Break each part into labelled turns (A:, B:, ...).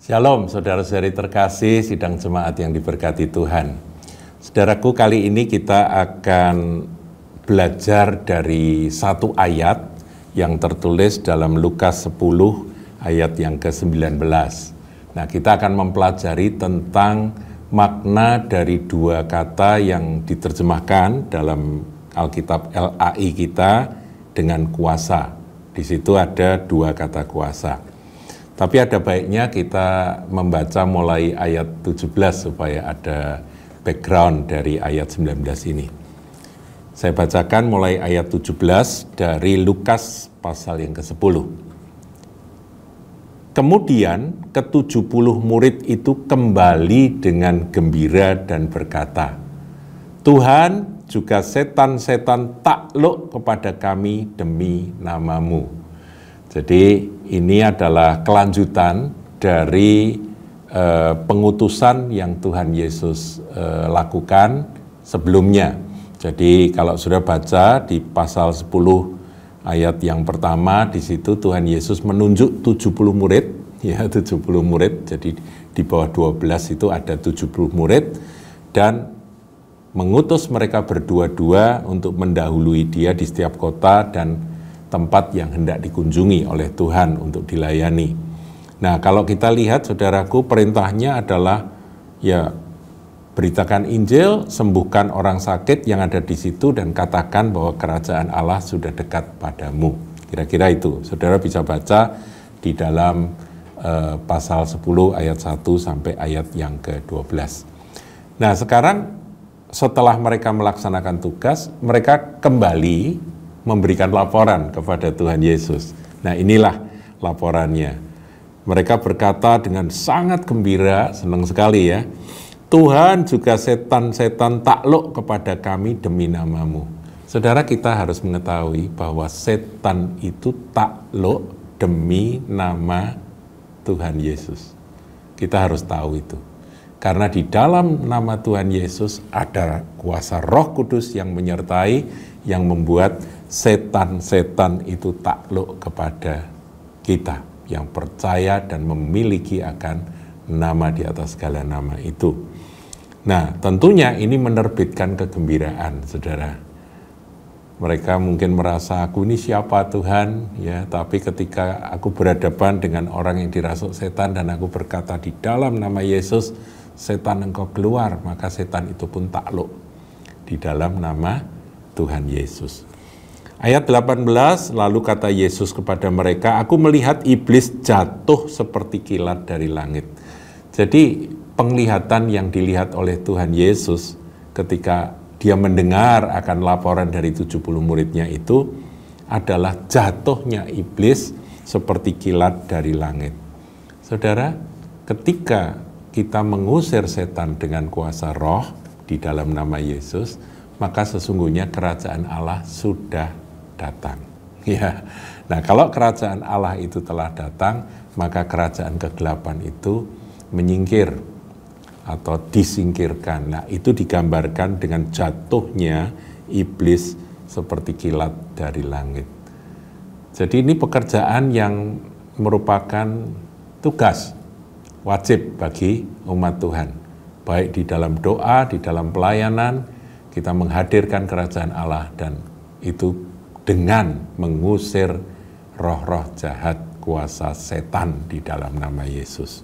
A: Shalom, saudara-saudari terkasih, sidang jemaat yang diberkati Tuhan. Saudaraku, kali ini kita akan belajar dari satu ayat yang tertulis dalam Lukas 10 ayat yang ke-19. Nah, kita akan mempelajari tentang makna dari dua kata yang diterjemahkan dalam Alkitab LAI kita dengan kuasa. Di situ ada dua kata kuasa. Tapi ada baiknya kita membaca mulai ayat 17 supaya ada background dari ayat 19 ini. Saya bacakan mulai ayat 17 dari Lukas pasal yang ke-10. Kemudian ke-70 murid itu kembali dengan gembira dan berkata, Tuhan, juga setan-setan takluk kepada kami demi nama-Mu. Jadi ini adalah kelanjutan dari pengutusan yang Tuhan Yesus lakukan sebelumnya. Jadi kalau sudah baca di pasal 10 ayat yang pertama, di situ Tuhan Yesus menunjuk 70 murid, ya 70 murid, jadi di bawah 12 itu ada 70 murid, dan mengutus mereka berdua-dua untuk mendahului dia di setiap kota dan tempat yang hendak dikunjungi oleh Tuhan untuk dilayani. Nah, kalau kita lihat, saudaraku, perintahnya adalah ya beritakan Injil, sembuhkan orang sakit yang ada di situ, dan katakan bahwa kerajaan Allah sudah dekat padamu. Kira-kira itu, saudara bisa baca di dalam pasal 10 ayat 1 sampai ayat yang ke-12. Nah, sekarang setelah mereka melaksanakan tugas, mereka kembali memberikan laporan kepada Tuhan Yesus. Nah, inilah laporannya. Mereka berkata dengan sangat gembira, senang sekali ya, Tuhan, juga setan-setan takluk kepada kami demi nama-Mu. Saudara, kita harus mengetahui bahwa setan itu takluk demi nama Tuhan Yesus. Kita harus tahu itu. Karena di dalam nama Tuhan Yesus ada kuasa Roh Kudus yang menyertai, yang membuat setan-setan itu takluk kepada kita yang percaya dan memiliki akan nama di atas segala nama itu. Nah, tentunya ini menerbitkan kegembiraan, saudara. Mereka mungkin merasa, aku ini siapa Tuhan? Ya, tapi ketika aku berhadapan dengan orang yang dirasuk setan dan aku berkata di dalam nama Yesus, setan engkau keluar, maka setan itu pun takluk di dalam nama Tuhan Yesus. Ayat 18, lalu kata Yesus kepada mereka, aku melihat iblis jatuh seperti kilat dari langit. Jadi penglihatan yang dilihat oleh Tuhan Yesus ketika dia mendengar akan laporan dari 70 muridnya itu adalah jatuhnya iblis seperti kilat dari langit. Saudara, ketika kita mengusir setan dengan kuasa roh di dalam nama Yesus, maka sesungguhnya kerajaan Allah sudah datang. Ya. Nah, kalau kerajaan Allah itu telah datang, maka kerajaan kegelapan itu menyingkir atau disingkirkan. Nah, itu digambarkan dengan jatuhnya iblis seperti kilat dari langit. Jadi ini pekerjaan yang merupakan tugas wajib bagi umat Tuhan. Baik di dalam doa, di dalam pelayanan, kita menghadirkan kerajaan Allah, dan itu dengan mengusir roh-roh jahat kuasa setan di dalam nama Yesus.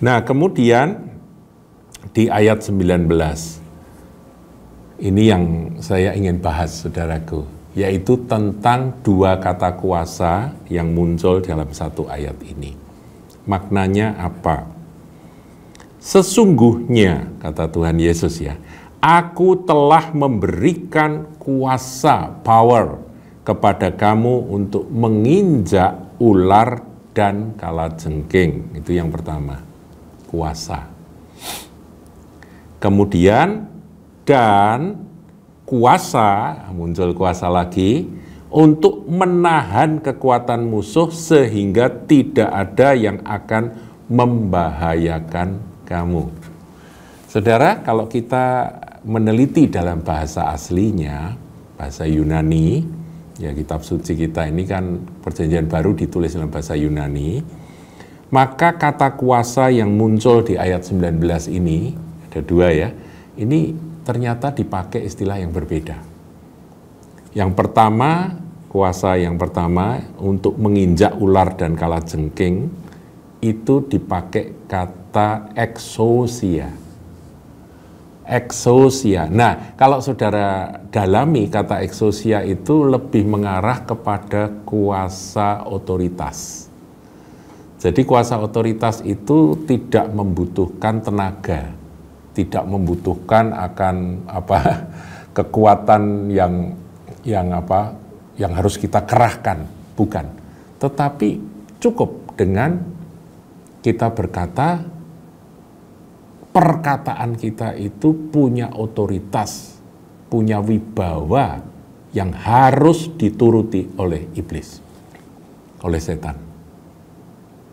A: Nah, kemudian di ayat 19, ini yang saya ingin bahas, saudaraku, yaitu tentang dua kata kuasa yang muncul dalam satu ayat ini. Maknanya apa? Sesungguhnya, kata Tuhan Yesus ya, aku telah memberikan kuasa, power, kepada kamu untuk menginjak ular dan kalajengking. Itu yang pertama, kuasa. Kemudian, dan kuasa, muncul kuasa lagi, untuk menahan kekuatan musuh sehingga tidak ada yang akan membahayakan kamu. Saudara, kalau kita meneliti dalam bahasa aslinya, bahasa Yunani, ya kitab suci kita ini kan Perjanjian Baru ditulis dalam bahasa Yunani, Maka kata kuasa yang muncul di ayat 19 ini, ada dua ya, ini ternyata dipakai istilah yang berbeda. Yang pertama, kuasa yang pertama untuk menginjak ular dan kalajengking, itu dipakai kata exousia. Exousia. Nah, kalau saudara dalami kata exousia itu lebih mengarah kepada kuasa otoritas. Jadi kuasa otoritas itu tidak membutuhkan tenaga, tidak membutuhkan akan kekuatan yang harus kita kerahkan, bukan. Tetapi cukup dengan kita berkata, perkataan kita itu punya otoritas, punya wibawa yang harus dituruti oleh iblis, oleh setan.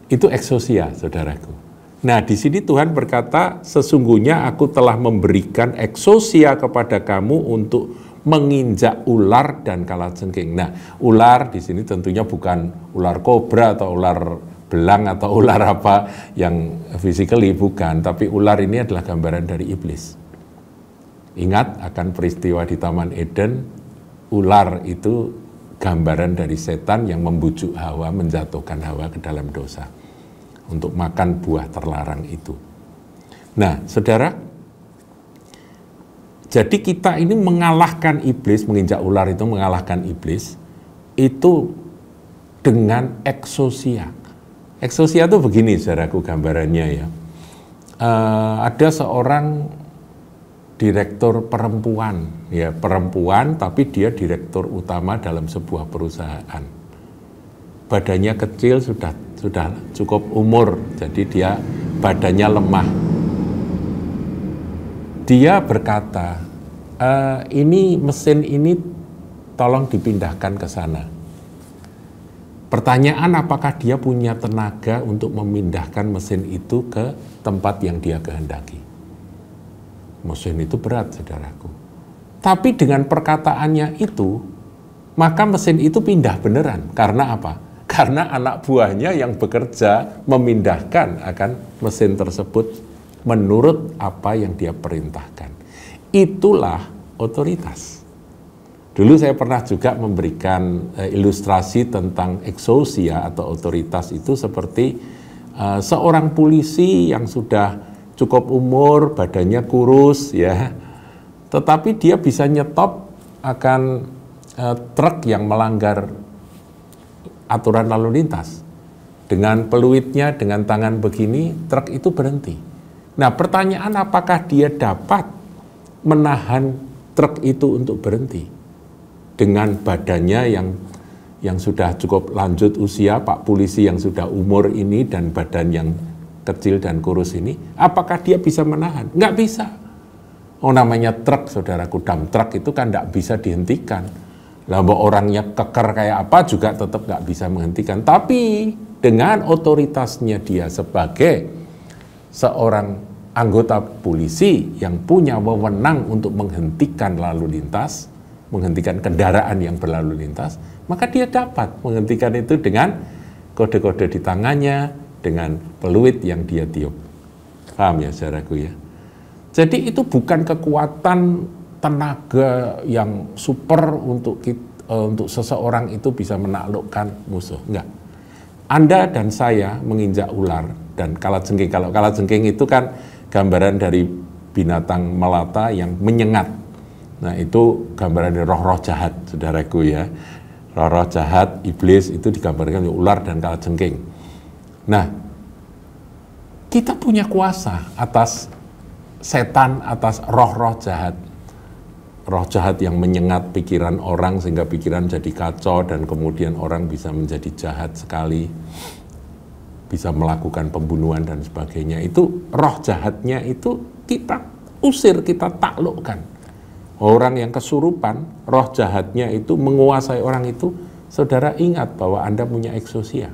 A: Itu exousia, saudaraku. Nah, di sini Tuhan berkata, sesungguhnya aku telah memberikan exousia kepada kamu untuk menginjak ular dan kalajengking. Nah, ular di sini tentunya bukan ular kobra atau ular belang atau ular apa yang physically, bukan, tapi ular ini adalah gambaran dari iblis. Ingat akan peristiwa di Taman Eden, ular itu gambaran dari setan yang membujuk Hawa, menjatuhkan Hawa ke dalam dosa untuk makan buah terlarang itu. Nah, saudara, jadi kita ini mengalahkan iblis, menginjak ular itu mengalahkan iblis, itu dengan exousia. Exousia itu begini, saudaraku, gambarannya ya. Ada seorang direktur perempuan, ya perempuan, tapi dia direktur utama dalam sebuah perusahaan. Badannya kecil, sudah cukup umur, jadi dia badannya lemah. Dia berkata, ini mesin ini tolong dipindahkan ke sana. Pertanyaan, apakah dia punya tenaga untuk memindahkan mesin itu ke tempat yang dia kehendaki? Mesin itu berat, saudaraku. Tapi dengan perkataannya itu, maka mesin itu pindah beneran. Karena apa? Karena anak buahnya yang bekerja memindahkan akan mesin tersebut menurut apa yang dia perintahkan. Itulah otoritas. Dulu saya pernah juga memberikan ilustrasi tentang exousia atau otoritas itu seperti seorang polisi yang sudah cukup umur, badannya kurus ya, tetapi dia bisa nyetop akan truk yang melanggar aturan lalu lintas. Dengan peluitnya, dengan tangan begini, truk itu berhenti. Nah, pertanyaan, apakah dia dapat menahan truk itu untuk berhenti? Dengan badannya yang sudah cukup lanjut usia, Pak Polisi yang sudah umur ini dan badan yang kecil dan kurus ini, apakah dia bisa menahan? Nggak bisa. Oh, namanya truk, saudaraku, dump truk itu kan nggak bisa dihentikan. Lah, orangnya keker kayak apa juga tetap nggak bisa menghentikan. Tapi dengan otoritasnya dia sebagai seorang anggota polisi yang punya wewenang untuk menghentikan lalu lintas, menghentikan kendaraan yang berlalu lintas, maka dia dapat menghentikan itu dengan kode-kode di tangannya, dengan peluit yang dia tiup. Paham ya, saudaraku ya? Jadi itu bukan kekuatan tenaga yang super untuk seseorang itu bisa menaklukkan musuh. Enggak. Anda dan saya menginjak ular dan kalajengking. Kalau kalajengking itu kan gambaran dari binatang melata yang menyengat. Nah, itu gambaran dari roh-roh jahat, saudaraku ya. Roh-roh jahat, iblis itu digambarkan oleh ular dan kalajengking. Nah, kita punya kuasa atas setan, atas roh-roh jahat. Roh jahat yang menyengat pikiran orang sehingga pikiran jadi kacau dan kemudian orang bisa menjadi jahat sekali, bisa melakukan pembunuhan dan sebagainya. Itu roh jahatnya itu kita usir, kita taklukkan. Orang yang kesurupan, roh jahatnya itu menguasai orang itu, saudara ingat bahwa Anda punya exousia.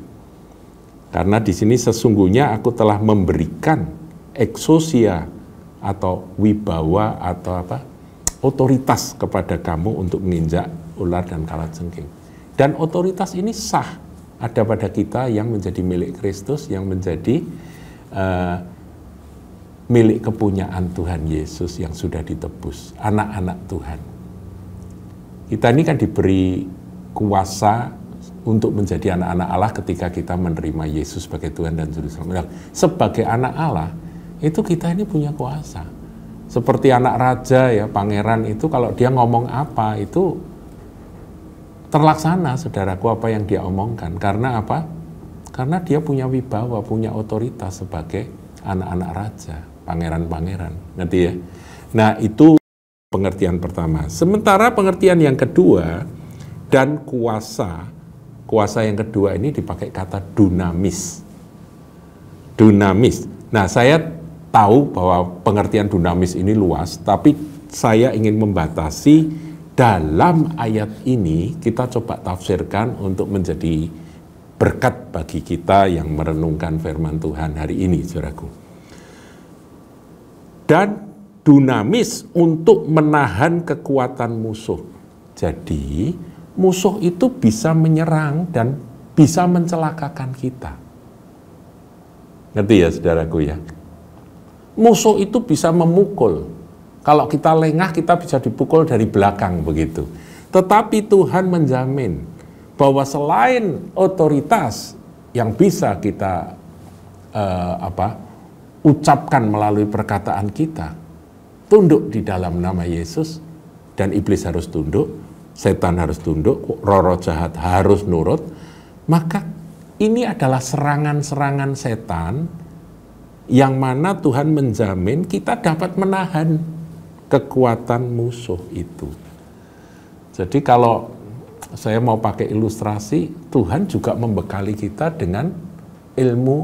A: Karena di sini sesungguhnya aku telah memberikan exousia atau wibawa atau otoritas kepada kamu untuk menginjak ular dan kalajengking. Dan otoritas ini sah, ada pada kita yang menjadi milik Kristus, yang menjadi milik kepunyaan Tuhan Yesus yang sudah ditebus, anak-anak Tuhan. Kita ini kan diberi kuasa untuk menjadi anak-anak Allah ketika kita menerima Yesus sebagai Tuhan dan Juru Selamat. Sebagai anak Allah, itu kita ini punya kuasa. Seperti anak raja ya, pangeran itu kalau dia ngomong apa, itu terlaksana, saudaraku, apa yang dia omongkan. Karena apa? Karena dia punya wibawa, punya otoritas sebagai anak-anak raja, pangeran-pangeran. Ngerti ya? Nah, itu pengertian pertama. Sementara pengertian yang kedua, dan kuasa yang kedua ini dipakai kata dunamis. Dunamis. Nah, saya tahu bahwa pengertian dunamis ini luas, tapi saya ingin membatasi dalam ayat ini, kita coba tafsirkan untuk menjadi berkat bagi kita yang merenungkan firman Tuhan hari ini, saudaraku. Dan dunamis untuk menahan kekuatan musuh. Jadi, musuh itu bisa menyerang dan bisa mencelakakan kita. Ngerti ya, saudaraku ya? Musuh itu bisa memukul. Kalau kita lengah, kita bisa dipukul dari belakang begitu. Tetapi Tuhan menjamin bahwa selain otoritas yang bisa kita ucapkan melalui perkataan kita, tunduk di dalam nama Yesus, dan iblis harus tunduk, setan harus tunduk, roh-roh jahat harus nurut, maka ini adalah serangan-serangan setan yang mana Tuhan menjamin kita dapat menahan kekuatan musuh itu. Jadi kalau saya mau pakai ilustrasi, Tuhan juga membekali kita dengan ilmu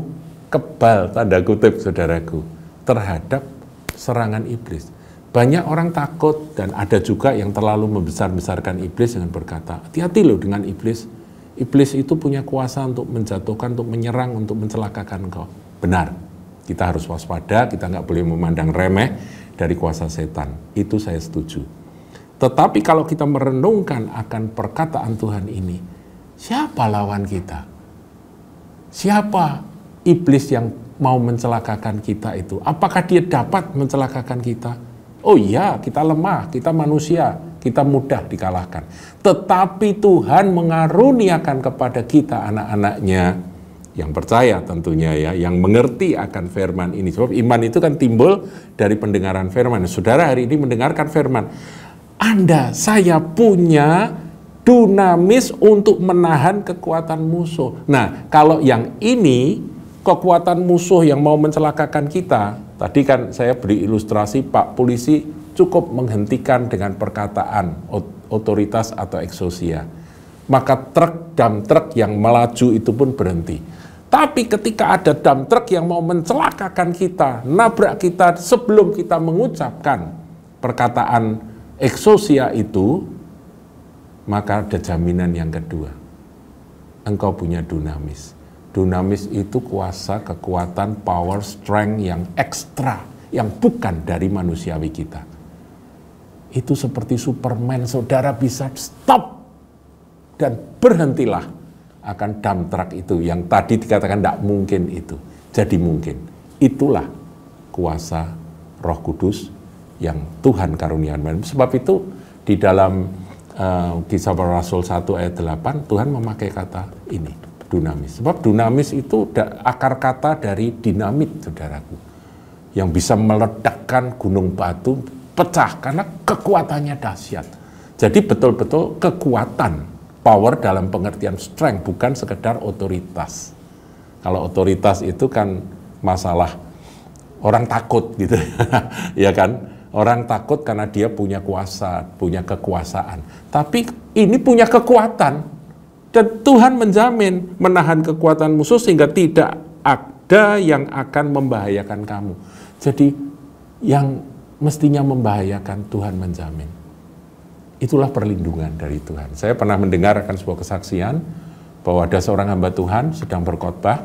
A: kebal, tanda kutip, saudaraku, terhadap serangan iblis. Banyak orang takut, dan ada juga yang terlalu membesar-besarkan iblis dengan berkata, hati-hati loh dengan iblis. Iblis itu punya kuasa untuk menjatuhkan, untuk menyerang, untuk mencelakakan engkau. Benar, kita harus waspada, kita nggak boleh memandang remeh dari kuasa setan. Itu saya setuju. Tetapi kalau kita merenungkan akan perkataan Tuhan ini, siapa lawan kita? Siapa iblis yang mau mencelakakan kita itu? Apakah dia dapat mencelakakan kita? Oh iya, kita lemah, kita manusia, kita mudah dikalahkan. Tetapi Tuhan mengaruniakan kepada kita anak-anaknya yang percaya tentunya ya, yang mengerti akan firman ini. Sebab iman itu kan timbul dari pendengaran firman. Saudara hari ini mendengarkan firman. Saya punya dunamis untuk menahan kekuatan musuh. Nah, kalau yang ini, kekuatan musuh yang mau mencelakakan kita, tadi kan saya beri ilustrasi, Pak Polisi cukup menghentikan dengan perkataan otoritas atau eksosia. Maka dump truk yang melaju itu pun berhenti. Tapi ketika ada dump truk yang mau mencelakakan kita, nabrak kita sebelum kita mengucapkan perkataan eksosia itu, maka ada jaminan yang kedua. Engkau punya dunamis. Dunamis itu kuasa, kekuatan, power, strength yang ekstra, yang bukan dari manusiawi kita. Itu seperti Superman, saudara bisa stop dan berhentilah akan dump truck itu yang tadi dikatakan tidak mungkin itu jadi mungkin. Itulah kuasa Roh Kudus yang Tuhan karuniakan. Sebab itu di dalam Kisah Para Rasul 1 ayat 8 Tuhan memakai kata ini, dunamis. Sebab dunamis itu akar kata dari dinamit, saudaraku, yang bisa meledakkan gunung batu pecah karena kekuatannya dahsyat. Jadi betul-betul kekuatan, power dalam pengertian strength, bukan sekedar otoritas. Kalau otoritas itu kan masalah orang takut gitu ya kan, orang takut karena dia punya kuasa, punya kekuasaan. Tapi ini punya kekuatan, dan Tuhan menjamin menahan kekuatan musuh sehingga tidak ada yang akan membahayakan kamu. Jadi yang mestinya membahayakan Tuhan menjamin. Itulah perlindungan dari Tuhan. Saya pernah mendengar akan sebuah kesaksian bahwa ada seorang hamba Tuhan sedang berkhotbah,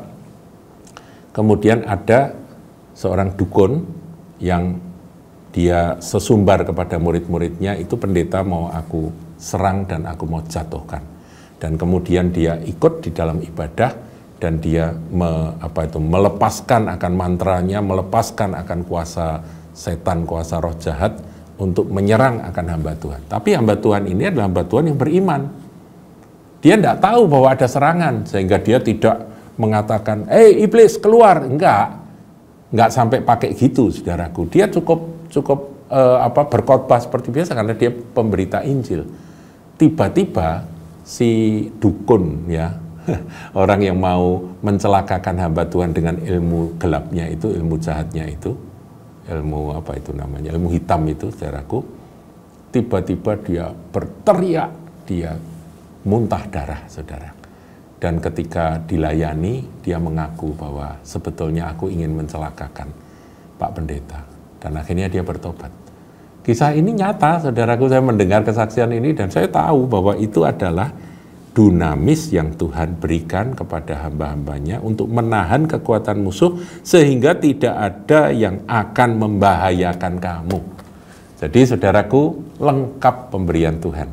A: kemudian ada seorang dukun yang dia sesumbar kepada murid-muridnya, itu pendeta mau aku serang dan aku mau jatuhkan. dan kemudian dia ikut di dalam ibadah dan dia melepaskan akan mantranya, melepaskan akan kuasa setan, kuasa roh jahat untuk menyerang akan hamba Tuhan. Tapi hamba Tuhan ini adalah hamba Tuhan yang beriman. Dia tidak tahu bahwa ada serangan, sehingga dia tidak mengatakan, iblis keluar, enggak sampai pakai gitu, saudaraku. Dia cukup berkhotbah seperti biasa karena dia pemberita Injil. Tiba-tiba si dukun, ya, orang yang mau mencelakakan hamba Tuhan dengan ilmu gelapnya itu, ilmu jahatnya itu, ilmu hitam itu, saudaraku, tiba-tiba dia berteriak, dia muntah darah, saudara. Dan ketika dilayani, dia mengaku bahwa sebetulnya aku ingin mencelakakan Pak Pendeta. Dan akhirnya dia bertobat. Kisah ini nyata, saudaraku, saya mendengar kesaksian ini dan saya tahu bahwa itu adalah dunamis yang Tuhan berikan kepada hamba-hambanya untuk menahan kekuatan musuh sehingga tidak ada yang akan membahayakan kamu. Jadi saudaraku, lengkap pemberian Tuhan,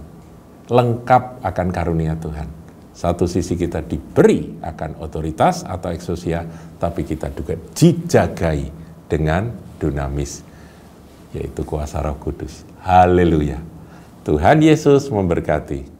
A: lengkap akan karunia Tuhan. Satu sisi kita diberi akan otoritas atau ekousia, tapi kita juga dijagai dengan dunamis, yaitu kuasa Roh Kudus. Haleluya. Tuhan Yesus memberkati.